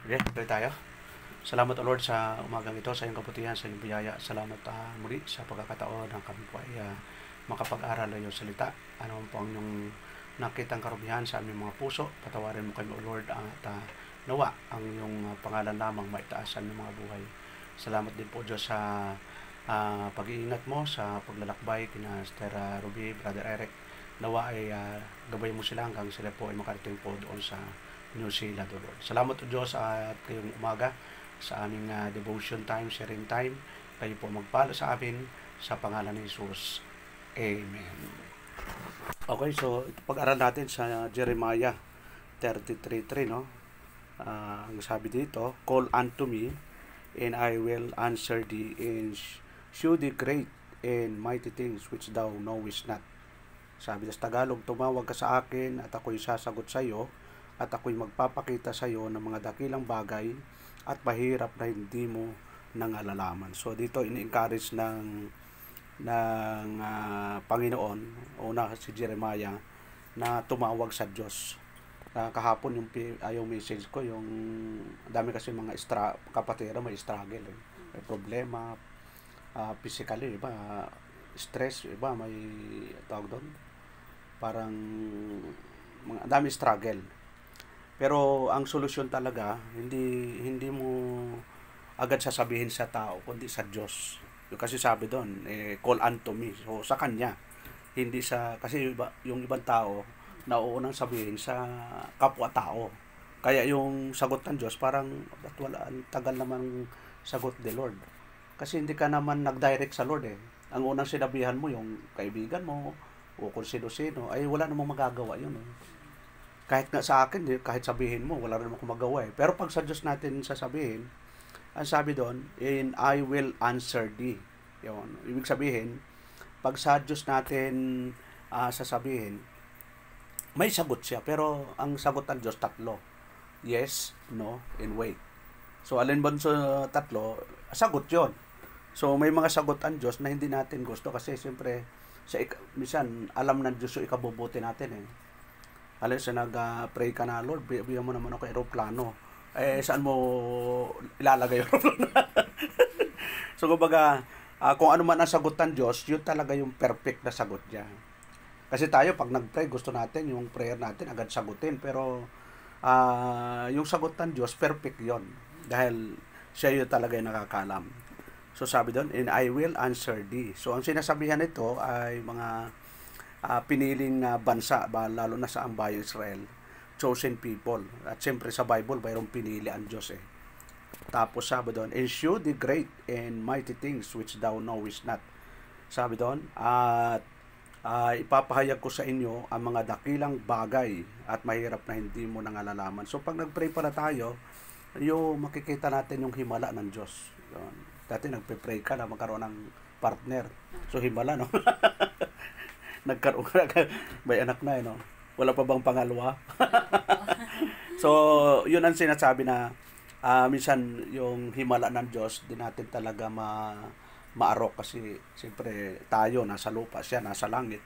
Okay, pray tayo. Salamat, O Lord, sa umagang ito, sa iyong kabutihan, sa iyong biyaya. Salamat muli sa pagkakataon ng kami po ay makapag-aral ng iyong salita. Ano po ang iyong nakitang karumihan sa aming mga puso. Patawarin mo kami, O Lord, at nawa ang iyong pangalan lamang maitaasan ng mga buhay. Salamat din po, Diyos, sa pag-iingat mo sa paglalakbay kina Sister Ruby, Brother Eric. Nawa ay gabay mo sila hanggang sila po ay makarating po doon sa New Zealand, O Lord. Salamat, O Diyos, at ngayong umaga sa aming devotion time, sharing time. Kayo po magpala sa amin sa pangalan ni Jesus. Amen. Okay, so pag-aral natin sa Jeremiah 33:3, no? Ang sabi dito, call unto me, and I will answer thee, and shew thee great and mighty things which thou knowest not. Sabi sa Tagalog, tumawag ka sa akin at ako'y sasagot sa iyo at ako'y magpapakita sa iyo ng mga dakilang bagay at mahirap na hindi mo nangalalaman. So dito ini-encourage ng Panginoon, una si Jeremiah, na tumawag sa Diyos. Kahapon yung message ko, yung dami kasi mga kapatira may struggle, may problema, physically, iba stress, iba may tawag doon, parang mga dami struggle. Pero ang solusyon talaga, hindi mo agad sasabihin sa tao, kundi sa Diyos. Yung kasi sabi doon, call unto me. So, sa Kanya. Hindi sa, kasi yung ibang tao, nauunang sabihin sa kapwa-tao. Kaya yung sagot ng Diyos, parang, ba't wala, ang tagal naman sagot ni Lord. Kasi hindi ka naman nag-direct sa Lord eh. Ang unang sinabihan mo, yung kaibigan mo, o kung sino-sino, ay wala namang magagawa yun eh. Kahit nga sa akin, kahit sabihin mo, wala rin akong magawa eh. Pero pag sa Diyos natin sasabihin, ang sabi doon, and I will answer thee. Yun. Ibig sabihin, pag sa Diyos natin sasabihin, may sagot siya. Pero ang sagot ng Diyos, tatlo. Yes, no, and wait. So, alin ba sa tatlo, sagot yon. So, may mga sagot ang Diyos na hindi natin gusto kasi siyempre, minsan, alam ng Diyos yung ikabubuti natin eh. Alam sa nag-pray ka na, Lord, bigyan mo naman ako aeroplano. Saan mo ilalagay yung aeroplano? So, kumbaga, kung ano man ang sagot ng Diyos, yun talaga yung perfect na sagot niya. Kasi tayo, pag nag-pray, gusto natin, yung prayer natin, agad sagutin. Pero, yung sagot ng Diyos, perfect yon. Dahil, siya yun talaga yung nakakalam. So, sabi doon, and I will answer thee. So, ang sinasabihan nito ay mga piniling bansa, lalo na sa ambayang Israel, chosen people. At siyempre sa Bible, mayroong pinili ang Diyos eh. Tapos sabi doon, and shew the great and mighty things which thou knowest not. Sabi doon, at ipapahayag ko sa inyo ang mga dakilang bagay at mahirap na hindi mo nangalalaman. So pag nag-pray pala tayo, yung makikita natin yung himala ng Diyos. Yun. Dati nagpe-pray ka na magkaroon ng partner. So himala, no? Nagkaroon ka, may anak na, no? Wala pa bang pangalawa? So, yun ang sinasabi na minsan yung himala ng Diyos, di natin talaga maarok kasi siyempre tayo nasa lupa, siya nasa langit.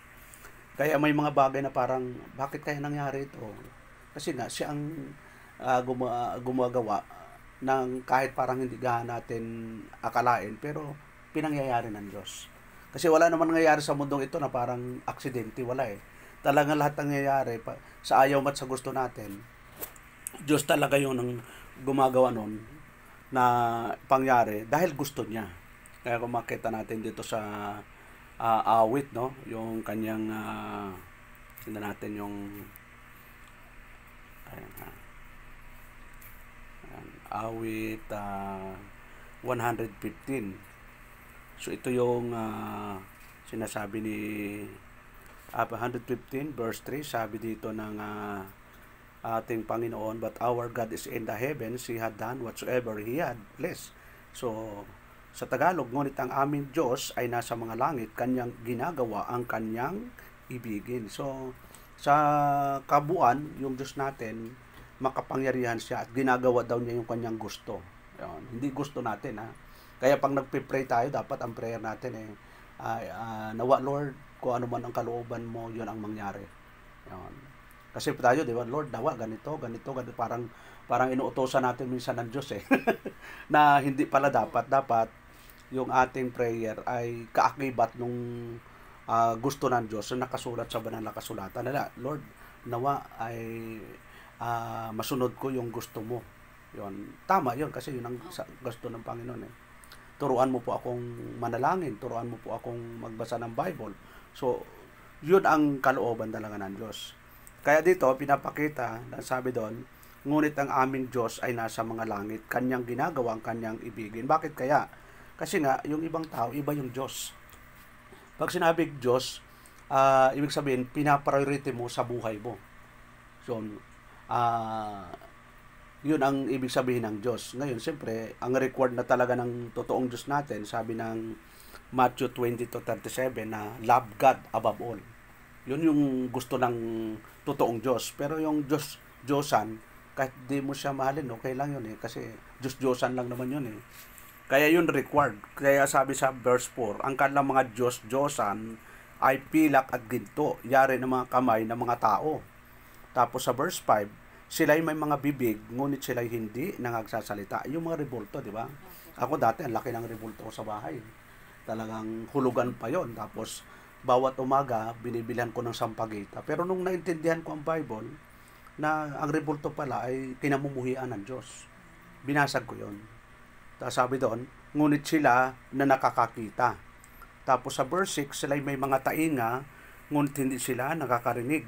Kaya may mga bagay na parang, bakit kaya nangyari ito? Kasi nga, siya ang gumagawa ng kahit parang hindi natin akalain, pero pinangyayari ng Diyos. Kasi wala naman nangyayari sa mundong ito na parang aksidente, wala eh. Talagang lahat ng nangyayari sa ayaw at sa gusto natin. Diyos talaga yung ang gumagawa nun na pangyari dahil gusto niya. Kaya kung makita natin dito sa awit, no? Yung kanyang tingnan natin yung ayan, awit 115. So ito yung sinasabi ni 115 verse 3, sabi dito ng ating Panginoon, but our God is in the heavens, He had done whatsoever He had blessed. So sa Tagalog, ngunit ang aming Diyos ay nasa mga langit, kanyang ginagawa ang kanyang ibigin. So sa kabuuan, yung Diyos natin, makapangyarihan siya at ginagawa daw niya yung kanyang gusto. Yun. Hindi gusto natin ha. Kaya pag nagpe-pray tayo, dapat ang prayer natin nawa Lord, kung ano man ang kalooban mo, yun ang mangyari. Yun. Kasi tayo, di ba, Lord, nawa, ganito, ganito, ganito. Parang inuutosan natin minsan ng Diyos eh. Na hindi pala dapat yung ating prayer ay kaakibat nung gusto ng Diyos na nakasulat sa banal na kasulatan. Lord, nawa ay masunod ko yung gusto mo. Yun. Tama yun kasi yun ang gusto ng Panginoon eh. Turuan mo po akong manalangin, turuan mo po akong magbasa ng Bible. So, yun ang kalooban talaga ng Diyos. Kaya dito, pinapakita, sabi doon, ngunit ang aming Diyos ay nasa mga langit, kanyang ginagawa ang kanyang ibigin. Bakit kaya? Kasi nga, yung ibang tao, iba yung Diyos. Pag sinabing Diyos, ibig sabihin, pinapriority mo sa buhay mo. So, yun ang ibig sabihin ng Diyos. Ngayon, siyempre, ang required na talaga ng totoong Diyos natin, sabi ng Matthew 20:37 na love God above all. Yun yung gusto ng totoong Diyos. Pero yung Diyosan, kahit di mo siya mahalin, okay lang yun eh. Kasi Diyosan lang naman yun eh. Kaya yun required. Kaya sabi sa verse 4, ang kanilang mga Diyosan ay pilak at ginto, yari ng mga kamay ng mga tao. Tapos sa verse 5, sila'y may mga bibig, ngunit sila'y hindi nangagsasalita. Yung mga rebulto, di ba? Ako dati, ang laki ng rebulto ko sa bahay. Talagang hulugan pa yon. Tapos, bawat umaga, binibilhan ko ng sampagita. Pero nung naintindihan ko ang Bible, na ang rebulto pala ay kinamumuhian ng Diyos. Binasag ko yon. Tapos sabi doon, ngunit sila na nakakakita. Tapos sa verse 6, sila'y may mga tainga, ngunit hindi sila nakakarinig.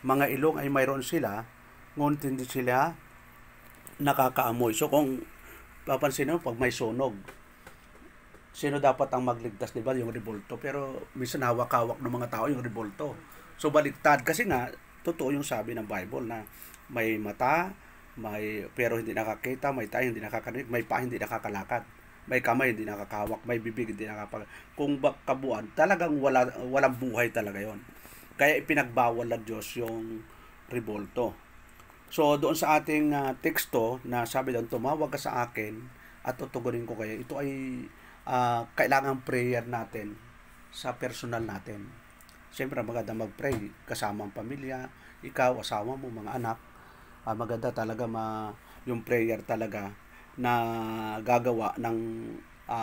Mga ilong ay mayroon sila, ngunit hindi sila nakakaamoy. So kung papansin mo, pag may sunog, sino dapat ang magligtas, di ba? Yung rebulto. Pero minsan hawak-hawak ng mga tao yung rebulto. So baliktad. Kasi nga, totoo yung sabi ng Bible na may mata, pero hindi nakakita, may tayo hindi nakakarinig, may paa hindi nakakalakad, may kamay hindi nakakahawak, may bibig hindi nakapag... Kung kabuuan, talagang walang buhay talaga yon. Kaya ipinagbawal ng Diyos yung rebulto. So, doon sa ating teksto na sabi doon, tumawag ka sa akin at tutugunin ko kayo. Ito ay kailangan prayer natin sa personal natin. Siyempre, maganda mag-pray kasama ang pamilya, ikaw, asawa mo, mga anak. Maganda talaga yung prayer talaga na gagawa ng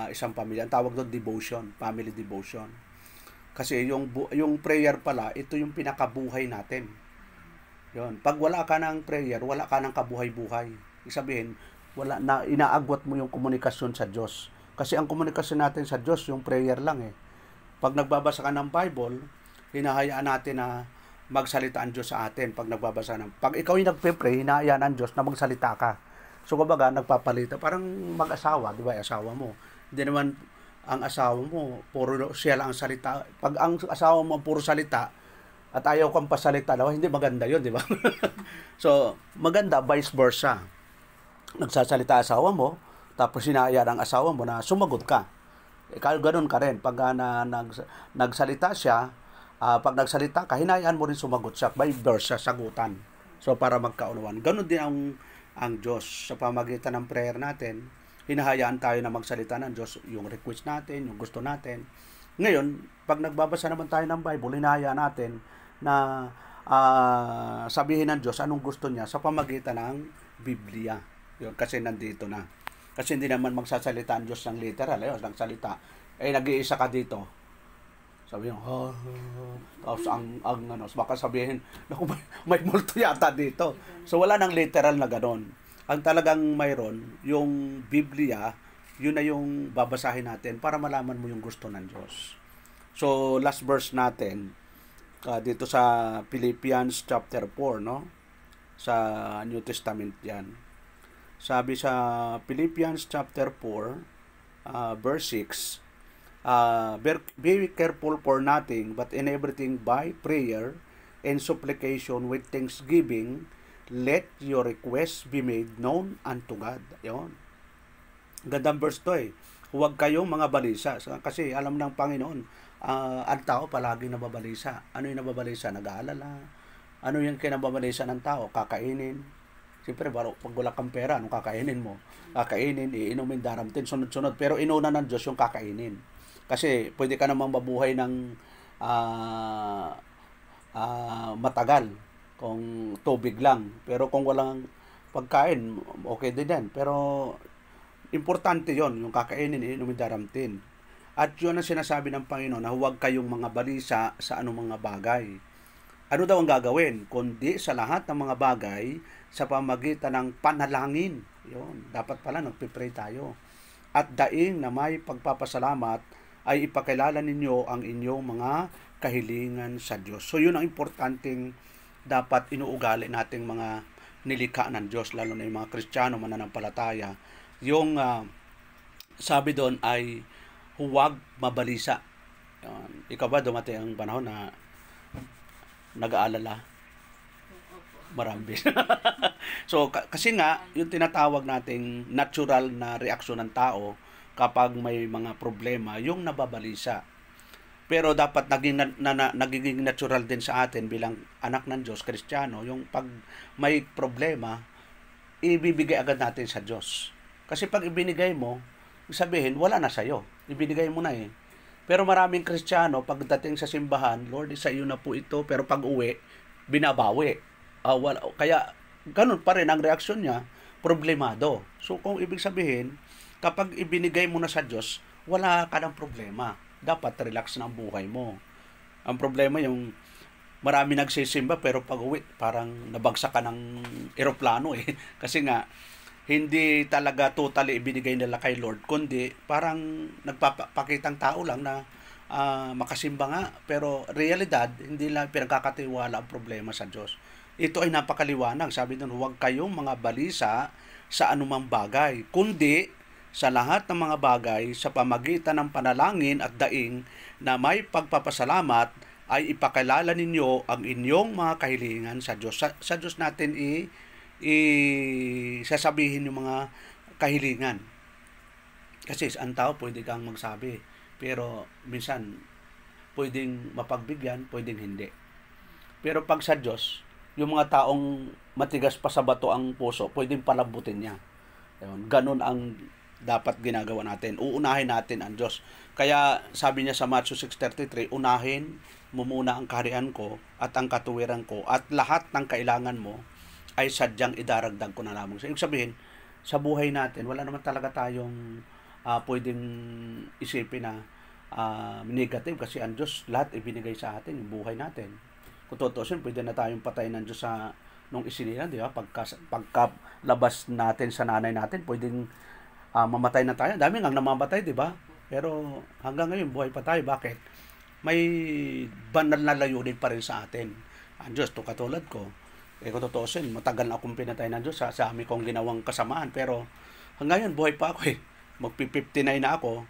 isang pamilya. Ang tawag doon devotion, family devotion. Kasi yung prayer pala, ito yung pinakabuhay natin. Yon. Pag wala ka ng prayer, wala ka ng kabuhay-buhay. Ibig sabihin, wala na inaagwat mo yung komunikasyon sa Diyos. Kasi ang komunikasyon natin sa Diyos, yung prayer lang eh. Pag nagbabasa ka ng Bible, hinahayaan natin na magsalita ang Diyos sa atin pag nagbabasa ng... Pag ikaw yung nagpe-pray, hinahayaan ang Diyos na magsalita ka. So, kumbaga, nagpapalita. Parang mag-asawa, di ba? Asawa mo. Hindi naman ang asawa mo, puro siya lang ang salita. Pag ang asawa mo puro salita, at ayaw kang pasalita daw, hindi maganda yun, di ba? So, maganda, vice versa. Nagsasalita asawa mo, tapos hinahayaan ang asawa mo na sumagot ka. Ganun ka rin. Pag nagsalita siya, pag nagsalita ka, hinayaan mo rin sumagot siya. By versa, sagutan. So, para magkaunawan. Ganun din ang Diyos. Sa pamagitan ng prayer natin, hinahayaan tayo na magsalita ng Diyos, yung request natin, yung gusto natin. Ngayon, pag nagbabasa naman tayo ng Bible, hinahayaan natin na sabihin ng Diyos anong gusto niya sa pamagitan ng Biblia. Yun, kasi nandito na. Kasi hindi naman magsasalita ang Diyos ng literal. Ayun, ng salita. Nag-iisa ka dito. Sabi niyo, tapos baka sabihin, naku, may multo yata dito. So, wala nang literal na ganon. Ang talagang mayroon, yung Biblia, yun na yung babasahin natin para malaman mo yung gusto ng Diyos. So, last verse natin, dito sa Philippians chapter 4, no? Sa New Testament yan. Sabi sa Philippians chapter 4, verse 6, be careful for nothing, but in everything by prayer and supplication with thanksgiving, let your requests be made known unto God. Yun. Gandang verse to eh. Huwag kayong mga balisa. Kasi alam ng Panginoon, ang tao palagi nababalisa. Ano yung nababalisa? Nag-aalala. Ano yung kinababalisa ng tao? Kakainin. Siyempre, pag wala kang pera, anong kakainin mo? Kakainin, iinumin, daramtin, sunod-sunod. Pero inuna ng Diyos yung kakainin. Kasi pwede ka namang mabuhay ng matagal. Kung tubig lang. Pero kung walang pagkain, okay din yan. Pero importante yon yung kakainin, inumin, daramtin. At yun ang sinasabi ng Panginoon na huwag kayong mga balisa sa anumang mga bagay. Ano daw ang gagawin? Kundi sa lahat ng mga bagay sa pamagitan ng panalangin. Yun, dapat pala nagpipray tayo. At daing na may pagpapasalamat ay ipakilala ninyo ang inyong mga kahilingan sa Diyos. So yun ang importanteng dapat inuugali nating mga nilikha ng Diyos, lalo na yung mga Kristiyano, mananampalataya. Yung sabi doon ay huwag mabalisa. Ikaw ba dumating ang panahon na nag-aalala? Marami. So, kasi nga, yung tinatawag nating natural na reaksyon ng tao kapag may mga problema, yung nababalisa. Pero dapat nagiging natural din sa atin bilang anak ng Diyos, Kristiyano, yung pag may problema, ibibigay agad natin sa Diyos. Kasi pag ibinigay mo, sabihin, wala na sa'yo. Ibinigay mo na eh. Pero maraming Kristiyano, pagdating sa simbahan, Lord, sa iyo na po ito, pero pag uwi, binabawi. Kaya, ganun pa rin ang reaksyon niya, problemado. So, kung ibig sabihin, kapag ibinigay mo na sa Diyos, wala ka ng problema. Dapat relax na ang buhay mo. Ang problema yung marami nagsisimba, pero pag uwi, parang nabagsak ka ng eroplano eh. Kasi nga, hindi talaga totally ibinigay nila kay Lord, kundi parang nagpapakitang tao lang na makasimba nga, pero realidad, hindi lang pinagkakatiwala ang problema sa Diyos. Ito ay napakaliwanag. Sabi doon, huwag kayong mga balisa sa anumang bagay, kundi sa lahat ng mga bagay sa pamagitan ng panalangin at daing na may pagpapasalamat ay ipakilala ninyo ang inyong mga kahilingan sa Diyos. Sa Diyos natin sasabihin yung mga kahilingan. Kasi ang tao pwede kang magsabi, pero minsan pwedeng mapagbigyan, pwedeng hindi. Pero pag sa Diyos, yung mga taong matigas pa sa bato ang puso, pwedeng palambutin niya. Ganon ang dapat ginagawa natin. Uunahin natin ang Diyos. Kaya sabi niya sa Matthew 6:33, unahin mo muna ang kaharian ko at ang katuwiran ko at lahat ng kailangan mo ay sadyang idaragdag ko na lamang. So, ibig sabihin, sa buhay natin, wala naman talaga tayong pwedeng isipin na negative kasi ang Diyos lahat ibinigay sa atin, yung buhay natin. Kung tutusin, pwede na tayong patayin ng Diyos sa nung isinilang, di ba? Pagkalabas natin sa nanay natin, pwedeng mamatay na tayo. Dami nga namamatay, di ba? Pero hanggang ngayon, buhay pa tayo. Bakit? May banal na layunin pa rin sa atin. Ang Diyos, to katulad ko, kung tutusin, matagal na akong pinatay ng Diyos sa amin kong ginawang kasamaan. Pero hanggang ngayon, buhay pa ako eh. Magpi-59 na ako.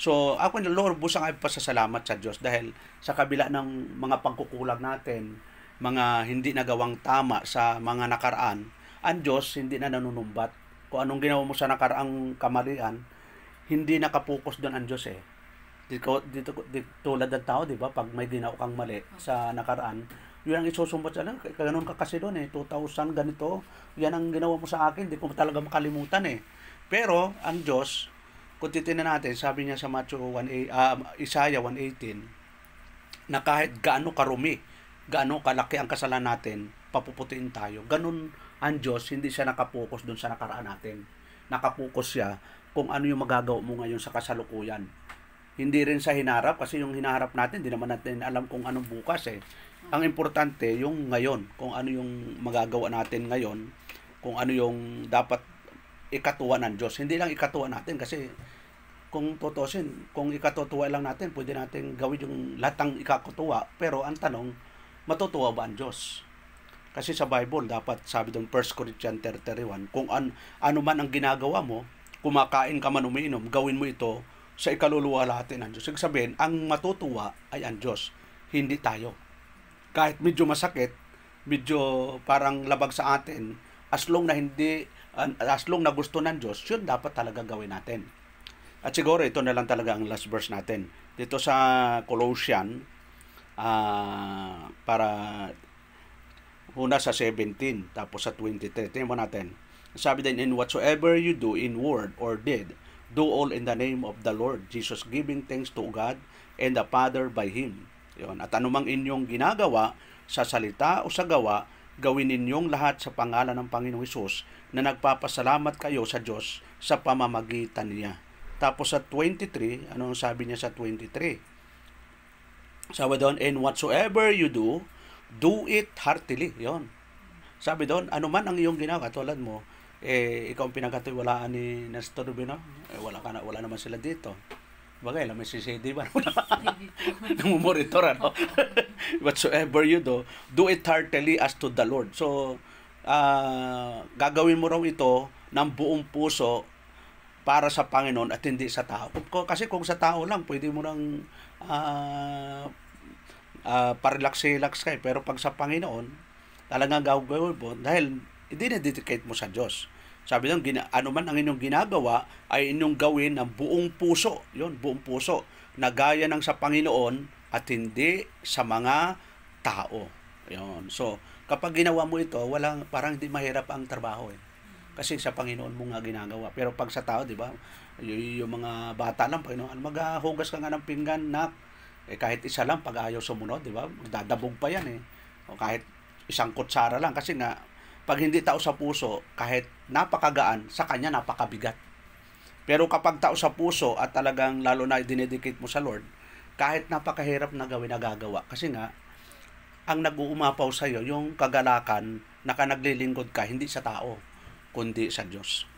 So, ako na Lord, busang ay pasasalamat sa Diyos dahil sa kabila ng mga pagkukulang natin, mga hindi nagawang tama sa mga nakaraan, ang Diyos hindi na nanunumbat. Kung anong ginawa mo sa nakaraang kamalian, hindi nakapokus doon ang Diyos eh. Dito, tulad ng tao, di ba? Pag may ginawa kang mali sa nakaraan, yun ang isusumbat sa lang. Ganun ka kasi doon eh. 2,000 ganito. Yan ang ginawa mo sa akin. Di ko talaga makalimutan eh. Pero, ang Diyos, kung titignan natin, sabi niya sa Isaiah 1:18, na kahit gaano karumi, gaano kalaki ang kasalanan natin, papuputiin tayo. Ganun ang Diyos, hindi siya nakapokus doon sa nakaraan natin. Nakapokus siya kung ano yung magagawa mo ngayon sa kasalukuyan. Hindi rin sa hinarap, kasi yung hinaharap natin, hindi naman natin alam kung anong bukas eh. Ang importante, yung ngayon, kung ano yung magagawa natin ngayon, kung ano yung dapat ikatuwa ng Diyos. Hindi lang ikatuwa natin kasi kung tutusin, kung ikatutuwa lang natin, pwede natin gawin yung lahat ng ikatuwa. Pero ang tanong, matutuwa ba ang Diyos? Kasi sa Bible, dapat sabi doon 1 Corinthians 31, kung ano man ang ginagawa mo, kumakain ka man umiinom, gawin mo ito sa ikaluluwa natin ng Diyos. Ibig sabihin, ang matutuwa ay ang Diyos, hindi tayo. Kahit medyo masakit, medyo parang labag sa atin, as long na gusto ng Diyos, yun dapat talaga gawin natin. At siguro ito na lang talaga ang last verse natin. Dito sa Colossians, para una sa 17, tapos sa 23. Tingnan mo natin. Sabi din, in whatsoever you do in word or deed, do all in the name of the Lord Jesus, giving thanks to God and the Father by Him. Yun. At anumang inyong ginagawa, sa salita o sa gawa, gawin ninyong lahat sa pangalan ng Panginoong Hesus na nagpapasalamat kayo sa Diyos sa pamamagitan niya. Tapos sa 23, ano ang sabi niya sa 23? Sabi doon, and whatsoever you do, do it heartily. Yon. Sabi doon, ano man ang iyong ginagawa, tulad mo, ikaw ang pinagkatiwalaan ni Nestor Rubino, wala naman sila dito. Bagay, may CCD ba? Namumonitor, ano? Whatsoever you do it heartily as to the Lord. So, gagawin mo raw ito ng buong puso para sa Panginoon at hindi sa tao. Kasi kung sa tao lang, pwede mo nang parelax-relax kayo. Pero pag sa Panginoon, talagang gagawin mo dahil i-dedicate mo sa Diyos. Sabi doon, ano man ang inyong ginagawa ay inyong gawin ng buong puso. Yun, buong puso. Na gaya ng sa Panginoon at hindi sa mga tao. Yun. So, kapag ginawa mo ito, parang hindi mahirap ang trabaho. Kasi sa Panginoon mo nga ginagawa. Pero pag sa tao, di ba, yung mga bata lang, Panginoon, maghugas ka nga ng pinggan na kahit isa lang, pag ayaw sumunod, di ba, magdadabog pa yan O kahit isang kutsara lang. Kasi nga, pag hindi tao sa puso, kahit napakagaan, sa kanya napakabigat. Pero kapag tao sa puso at talagang lalo na dinedicate mo sa Lord, kahit napakahirap na gawin na gagawa. Kasi nga, ang nag-uumapaw sa iyo, yung kagalakan na naglilingkod ka, hindi sa tao, kundi sa Diyos.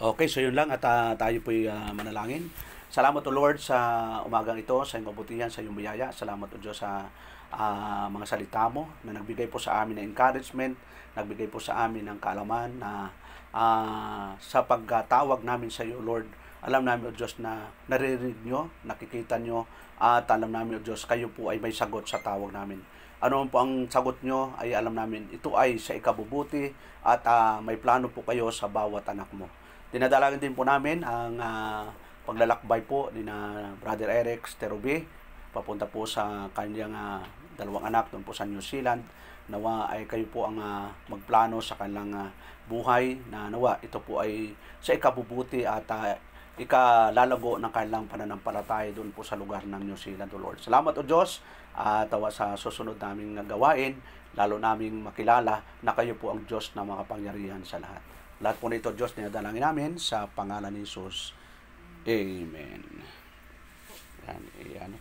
Okay, so yun lang at tayo po'y manalangin. Salamat o Lord sa umagang ito, sa iyong kabutihan, sa iyong biyaya. Salamat o Diyos sa mga salita mo na nagbigay po sa amin ng encouragement, nagbigay po sa amin ng kaalaman na sa pagtawag namin sa iyo, Lord, alam namin o Diyos na naririnig nyo, nakikita nyo, at alam namin o Diyos, kayo po ay may sagot sa tawag namin. Ano po ang sagot nyo ay alam namin, ito ay sa ikabubuti at may plano po kayo sa bawat anak mo. Dinadalagan din po namin ang paglalakbay po ni na Brother Eric Sterubi, papunta po sa kanyang dalawang anak doon po sa New Zealand. Nawa ay kayo po ang magplano sa kanilang buhay na nawa ito po ay sa ikabubuti at ikalalago ng kanilang pananampalataya doon po sa lugar ng New Zealand, O Lord. Salamat o Diyos at sa susunod naming gawain, lalo naming makilala na kayo po ang Diyos na makapangyarihan sa lahat. Lahat po nito, Diyos, dinadalangin namin sa pangalan ni Jesus. Amen. Yan,